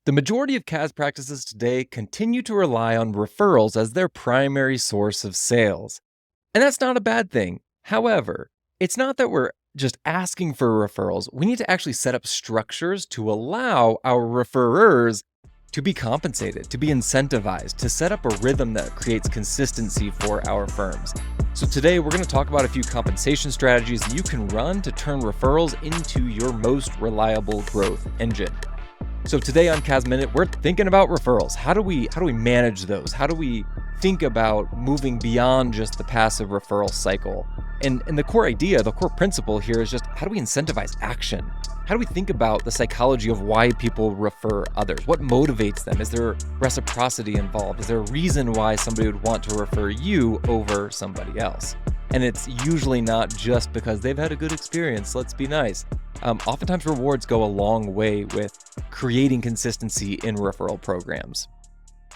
The majority of CAS practices today continue to rely on referrals as their primary source of sales. And that's not a bad thing. However, it's not that we're just asking for referrals. We need to actually set up structures to allow our referrers to be compensated, to be incentivized, to set up a rhythm that creates consistency for our firms. So today we're going to talk about a few compensation strategies that you can run to turn referrals into your most reliable growth engine. So today on CAS Minute, we're thinking about referrals. How do we manage those? How do we think about moving beyond just the passive referral cycle? And the core idea, the core principle here is just how do we incentivize action? How do we think about the psychology of why people refer others? What motivates them? Is there reciprocity involved? Is there a reason why somebody would want to refer you over somebody else? And it's usually not just because they've had a good experience. Let's be nice. Oftentimes rewards go a long way with creating consistency in referral programs.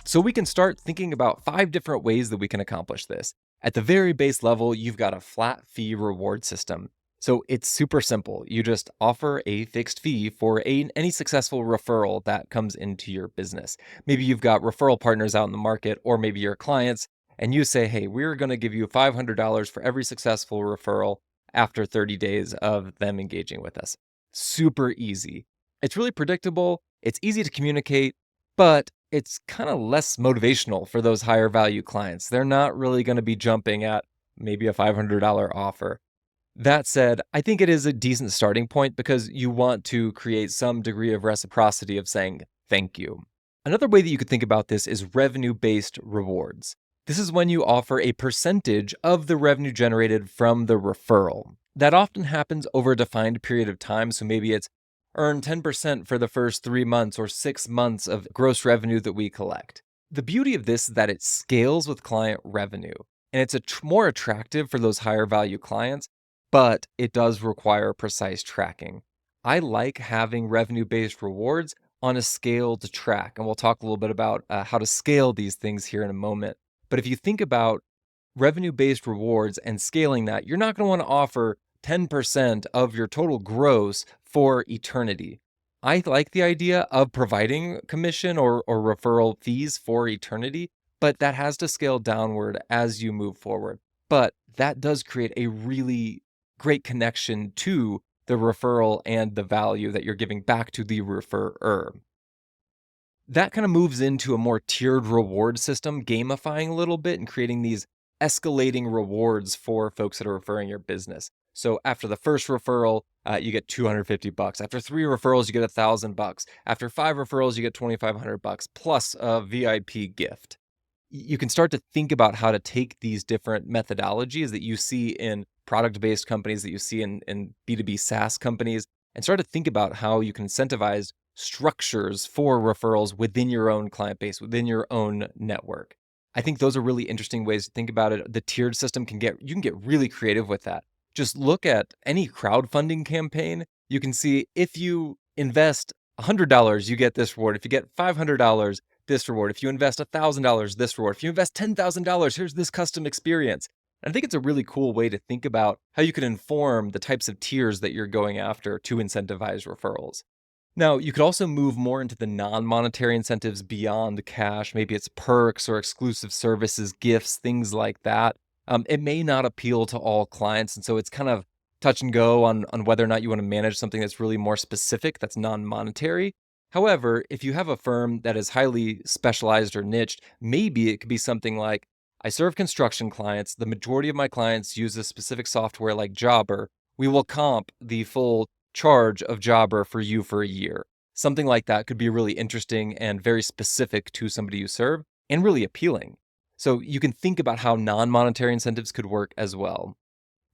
So we can start thinking about 5 different ways that we can accomplish this. At the very base level, you've got a flat fee reward system. So it's super simple. You just offer a fixed fee for any successful referral that comes into your business. Maybe you've got referral partners out in the market, or maybe your clients, and you say, hey, we're going to give you $500 for every successful referral after 30 days of them engaging with us. Super easy. It's really predictable. It's easy to communicate, but it's kind of less motivational for those higher value clients. They're not really going to be jumping at maybe a $500 offer. That said, I think it is a decent starting point because you want to create some degree of reciprocity of saying thank you. Another way that you could think about this is revenue-based rewards. This is when you offer a percentage of the revenue generated from the referral. That often happens over a defined period of time, so maybe it's earn 10% for the first 3 months or 6 months of gross revenue that we collect. The beauty of this is that it scales with client revenue, and it's more attractive for those higher value clients, but it does require precise tracking. I like having revenue-based rewards on a scaled track, and we'll talk a little bit about how to scale these things here in a moment. But if you think about revenue-based rewards and scaling that, you're not going to want to offer 10% of your total gross for eternity. I like the idea of providing commission or referral fees for eternity, but that has to scale downward as you move forward. But that does create a really great connection to the referral and the value that you're giving back to the referrer. That kind of moves into a more tiered reward system, gamifying a little bit and creating these escalating rewards for folks that are referring your business. So after the first referral, you get $250. After 3 referrals, you get $1,000. After 5 referrals, you get $2,500 plus a VIP gift. You can start to think about how to take these different methodologies that you see in product-based companies, that you see in B2B SaaS companies, and start to think about how you can incentivize structures for referrals within your own client base, within your own network. I think those are really interesting ways to think about it. The tiered system you can get really creative with that. Just look at any crowdfunding campaign. You can see if you invest $100, you get this reward. If you get $500, this reward. If you invest $1,000, this reward. If you invest $10,000, here's this custom experience. And I think it's a really cool way to think about how you can inform the types of tiers that you're going after to incentivize referrals. Now, you could also move more into the non-monetary incentives beyond cash. Maybe it's perks or exclusive services, gifts, things like that. It may not appeal to all clients, and so it's kind of touch and go on whether or not you want to manage something that's really more specific, that's non-monetary. However, if you have a firm that is highly specialized or niched, maybe it could be something like, I serve construction clients. The majority of my clients use a specific software like Jobber. We will comp the full charge of Jobber for you for a year. Something like that could be really interesting and very specific to somebody you serve and really appealing. So you can think about how non-monetary incentives could work as well.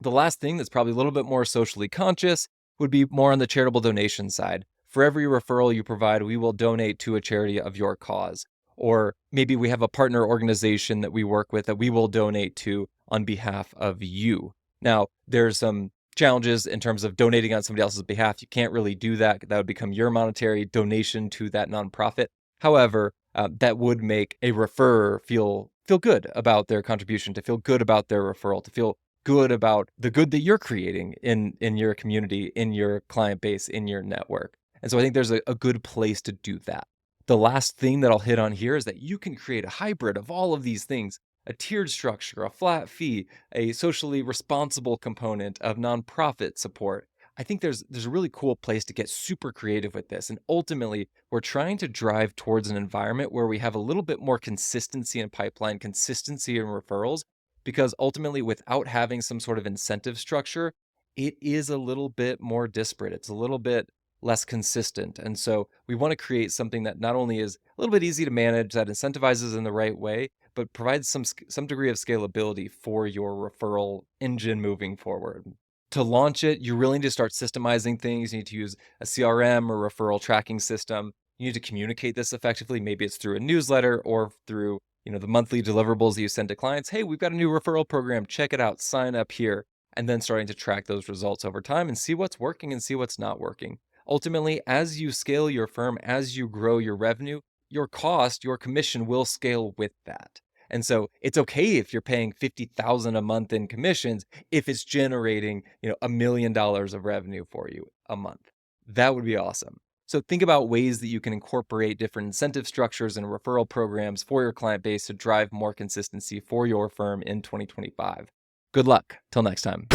The last thing that's probably a little bit more socially conscious would be more on the charitable donation side. For every referral you provide, we will donate to a charity of your cause. Or maybe we have a partner organization that we work with that we will donate to on behalf of you. Now, there's some challenges in terms of donating on somebody else's behalf. You can't really do that. That would become your monetary donation to that nonprofit. However, that would make a referrer feel good about their contribution, to feel good about their referral, to feel good about the good that you're creating in your community, in your client base, in your network. And so I think there's a good place to do that. The last thing that I'll hit on here is that you can create a hybrid of all of these things: a tiered structure, a flat fee, a socially responsible component of nonprofit support. I think there's a really cool place to get super creative with this. And ultimately, we're trying to drive towards an environment where we have a little bit more consistency in pipeline, consistency in referrals, because ultimately, without having some sort of incentive structure, it is a little bit more disparate. It's a little bit less consistent. And so we want to create something that not only is a little bit easy to manage, that incentivizes in the right way, but provides some degree of scalability for your referral engine moving forward. To launch it, you really need to start systemizing things. You need to use a CRM or referral tracking system. You need to communicate this effectively. Maybe it's through a newsletter or through, the monthly deliverables that you send to clients. Hey, we've got a new referral program. Check it out. Sign up here. And then starting to track those results over time and see what's working and see what's not working. Ultimately, as you scale your firm, as you grow your revenue, your cost, your commission will scale with that. And so it's okay if you're paying $50,000 a month in commissions if it's generating, $1 million of revenue for you a month. That would be awesome. So think about ways that you can incorporate different incentive structures and referral programs for your client base to drive more consistency for your firm in 2025. Good luck. Till next time.